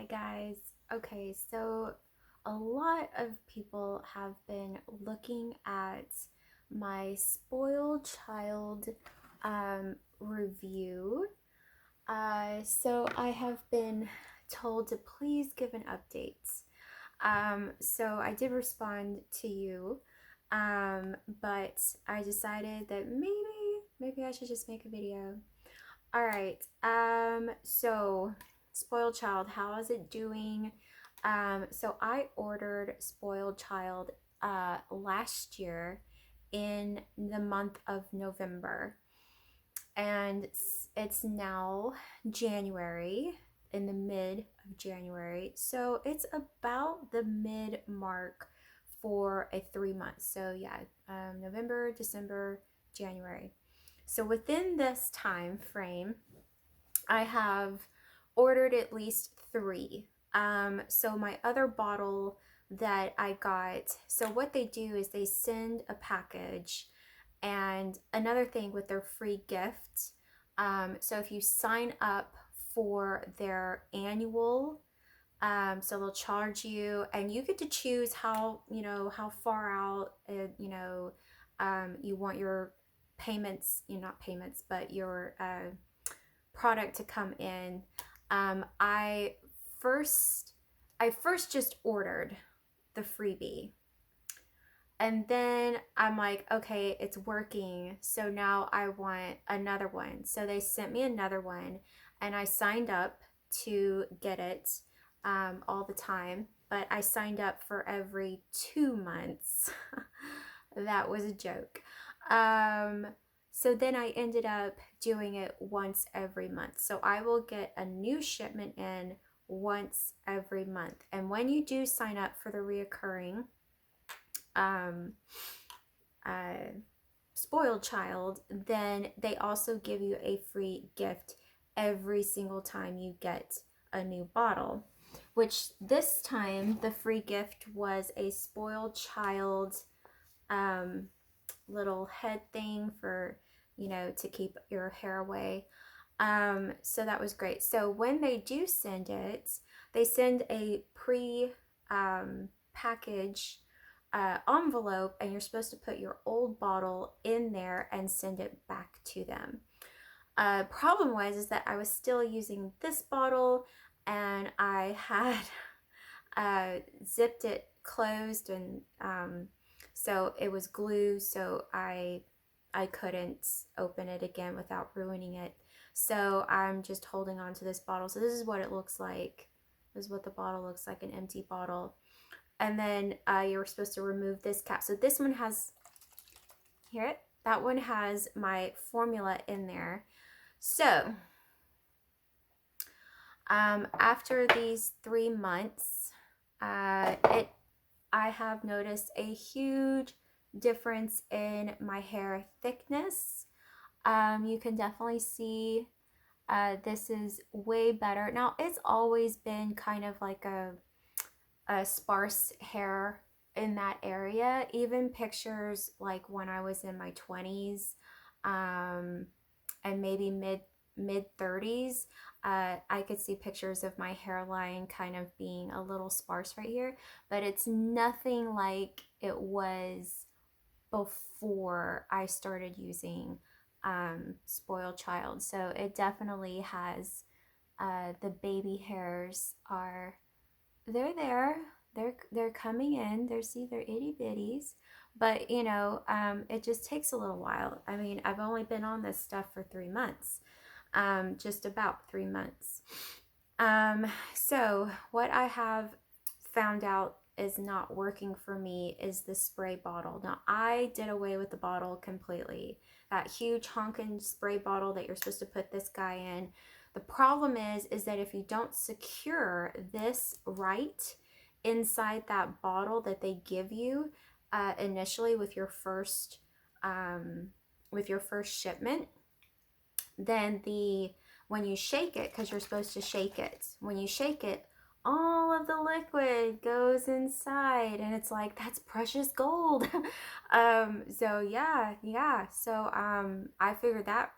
Hi guys. Okay, so a lot of people have been looking at my spoiled child review. So I have been told to please give an update. So I did respond to you, but I decided that maybe I should just make a video. All right. So Spoiled Child, how is it doing? So I ordered Spoiled Child last year in the month of November, and it's now January, in the mid of January. So it's about the mid mark for a 3 months. So yeah, November, December, January. So within this time frame, I have ordered at least three. So my other bottle that I got, so what they do is they send a package, and another thing with their free gift. So if you sign up for their annual, so they'll charge you, and you get to choose how far out, you want your payments, not payments, but your product to come in. Um, I first I first just ordered the freebie, and then I'm like, okay, it's working, so now I want another one. So they sent me another one, and I signed up to get it all the time, but I signed up for every 2 months. That was a joke. Um, so then I ended up doing it once every month. So I will get a new shipment in once every month. And when you do sign up for the reoccurring um, uh, spoiled child, then they also give you a free gift every single time you get a new bottle. Which this time the free gift was a spoiled child um, little head thing for, to keep your hair away. So that was great. So when they do send it, they send a pre package envelope, and you're supposed to put your old bottle in there and send it back to them. Problem was is that I was still using this bottle, and I had zipped it closed, and so it was glue, so I couldn't open it again without ruining it. So I'm just holding on to this bottle. So this is what it looks like. This is what the bottle looks like, an empty bottle. And then you're supposed to remove this cap. So this one has, hear it? That one has my formula in there. So after these 3 months, I have noticed a huge difference in my hair thickness. You can definitely see this is way better. Now, it's always been kind of like a sparse hair in that area. Even pictures like when I was in my 20s, and maybe mid 30s, I could see pictures of my hairline kind of being a little sparse right here, but it's nothing like it was before I started using Spoiled Child. So it definitely has, the baby hairs are, they're there. They're coming in. They're itty bitties, but it just takes a little while. I mean, I've only been on this stuff for 3 months, just about 3 months. So what I have found out is not working for me is the spray bottle. Now, I did away with the bottle completely. That huge honkin' spray bottle that you're supposed to put this guy in. The problem is that if you don't secure this right inside that bottle that they give you initially with your first shipment, then when you shake it, because you're supposed to shake it, when you shake it, all of the liquid goes inside, and it's like, that's precious gold. So yeah. So I figured that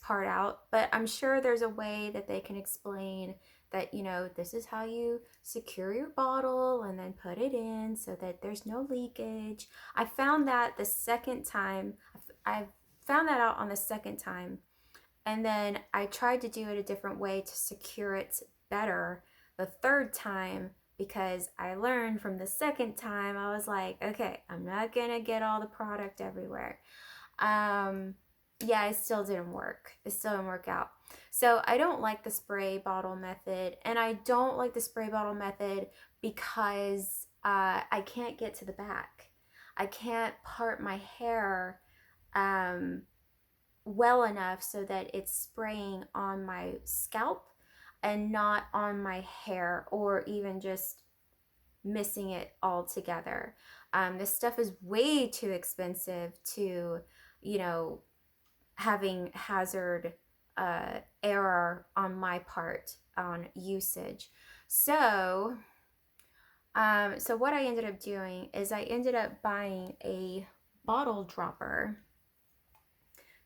part out, but I'm sure there's a way that they can explain that, you know, this is how you secure your bottle and then put it in so that there's no leakage. I found that the second time, I found that out on the second time. And then I tried to do it a different way to secure it better the third time, because I learned from the second time. I was like, okay, I'm not gonna get all the product everywhere. Um, yeah, it still didn't work. It still didn't work out. So I don't like the spray bottle method, and I don't like the spray bottle method because I can't get to the back. I can't part my hair um, well enough so that it's spraying on my scalp and not on my hair, or even just missing it altogether. This stuff is way too expensive to, you know, having hazard error on my part on usage. So what I ended up doing is I ended up buying a bottle dropper.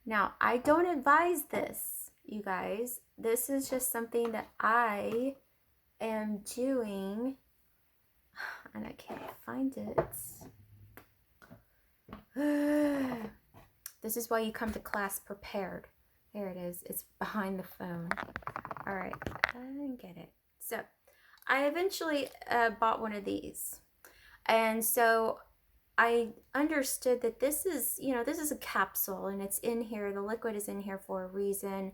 Now, I don't advise this, you guys. This is just something that I am doing, and I can't find it. This is why you come to class prepared. There it is. It's behind the phone. All right, I didn't get it. So I eventually bought one of these. And so I understood that this is, you know, this is a capsule and it's in here. The liquid is in here for a reason.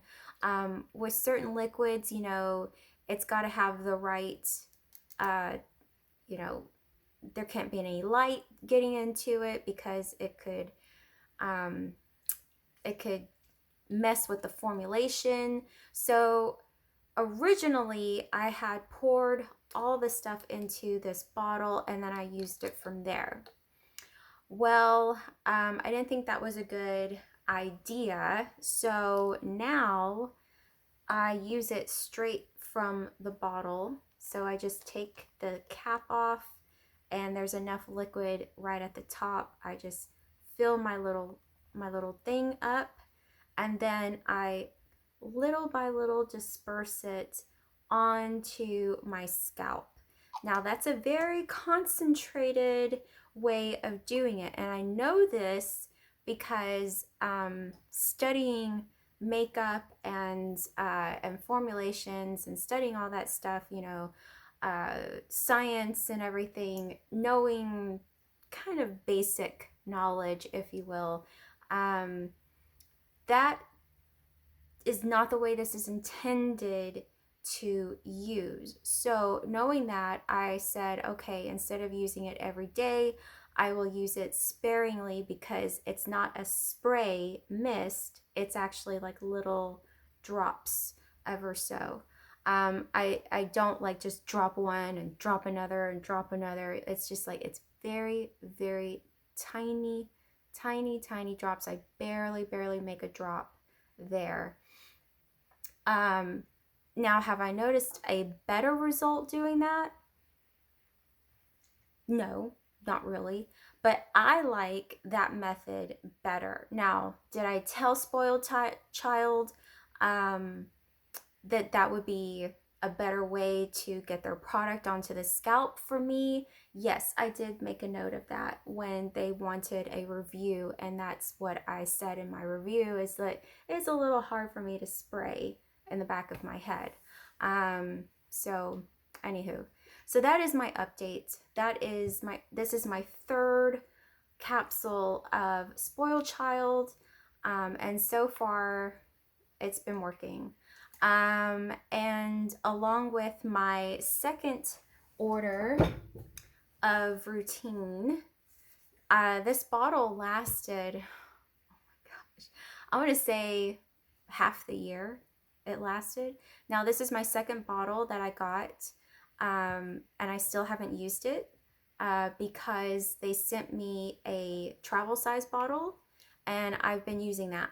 With certain liquids, you know, it's got to have the right, you know, there can't be any light getting into it because it could mess with the formulation. So originally I had poured all the stuff into this bottle and then I used it from there. Well, I didn't think that was a good idea. So now I use it straight from the bottle. So I just take the cap off and there's enough liquid right at the top. I just fill my little thing up, and then I little by little disperse it onto my scalp. Now that's a very concentrated way of doing it, and I know this because studying makeup and formulations and studying all that stuff, you know, science and everything, knowing kind of basic knowledge, if you will, that is not the way this is intended to use. So knowing that, I said, okay, instead of using it every day, I will use it sparingly, because it's not a spray mist, it's actually like little drops ever so. I don't like just drop one and drop another and drop another. It's just like, it's very, very tiny, tiny, tiny drops. I barely make a drop there. Now, have I noticed a better result doing that? No, not really. But I like that method better. Now, did I tell Spoiled Child that that would be a better way to get their product onto the scalp for me? Yes, I did make a note of that when they wanted a review, and that's what I said in my review, is that it's a little hard for me to spray in the back of my head. So anywho, so that is my update. This is my third capsule of Spoiled Child, and so far it's been working. And along with my second order of Routine, this bottle lasted, oh my gosh, I want to say half the year it lasted. Now this is my second bottle that I got, and I still haven't used it because they sent me a travel size bottle and I've been using that.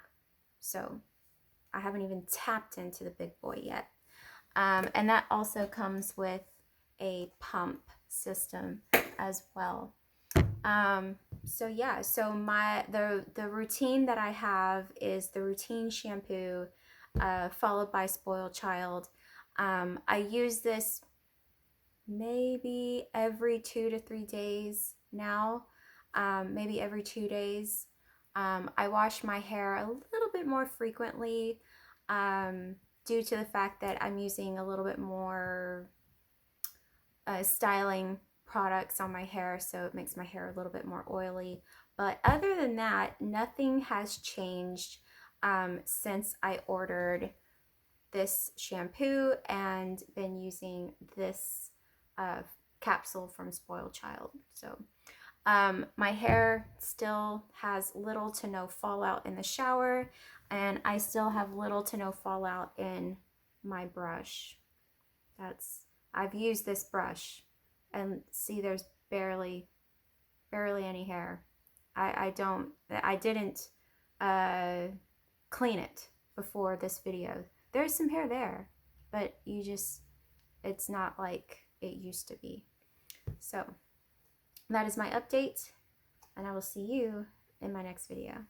So I haven't even tapped into the big boy yet. And that also comes with a pump system as well. So yeah, so the routine that I have is the Routine Shampoo, followed by Spoiled Child. I use this maybe every 2 to 3 days now, maybe every 2 days. I wash my hair a little bit more frequently due to the fact that I'm using a little bit more styling products on my hair, so it makes my hair a little bit more oily. But other than that, nothing has changed since I ordered this shampoo and been using this uh, capsule from Spoiled Child. So my hair still has little to no fallout in the shower, and I still have little to no fallout in my brush. That's I've used this brush, and see, there's barely any hair. I didn't uh, clean it before this video. There's some hair there, but it's not like it used to be. So that is my update, and I will see you in my next video.